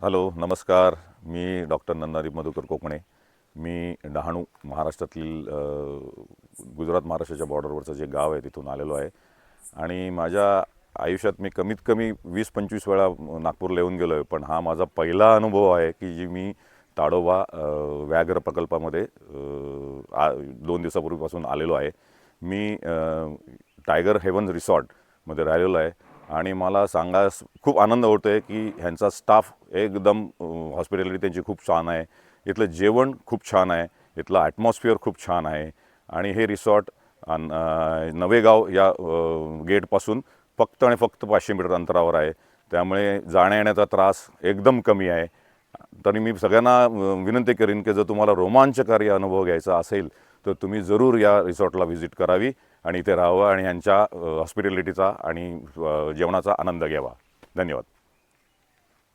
Hello नमस्कार. मी doctor नंदादीप मधुकर कोकणे. मी डहाणू महाराष्ट्रातील गुजरात महाराष्ट्राच्या बॉर्डरवरचं जे गाव आहे तिथून आलेलो आहे. आणि माझ्या आयुष्यात मी कमीत कमी 20-25 वेळा नागपूरला येऊन गेलो आहे, पण हा माझा पहिला अनुभव आहे की जी मी ताडोबा व्याघ्र प्रकल्पामध्ये 2 दिवसापूर्वीपासून आलेलो आहे. मी टायगर हेवन रिसॉर्टमध्ये राहिलेलो आहे आणि मला सांगास खूप आनंद होतो आहे की ह्यांचा स्टाफ एकदम हॉस्पिटॅलिटी त्यांची खूप छान आहे. इथलं जेवण खूप छान आहे, इथलं ॲटमॉस्फिअर खूप छान आहे. आणि हे रिसॉर्ट नवेगाव या गेटपासून फक्त आणि फक्त 500 मीटर अंतरावर आहे. त्यामुळे जाण्या येण्याचा त्रास एकदम कमी आहे. तरी मी सगळ्यांना विनंती करीन की जर तुम्हाला रोमांचकारी अनुभव घ्यायचा असेल तर तुम्ही जरूर या रिसॉर्टला व्हिजिट करावी आणि इथे राहावं आणि ह्यांच्या हॉस्पिटॅलिटीचा आणि जेवणाचा आनंद घ्यावा. धन्यवाद.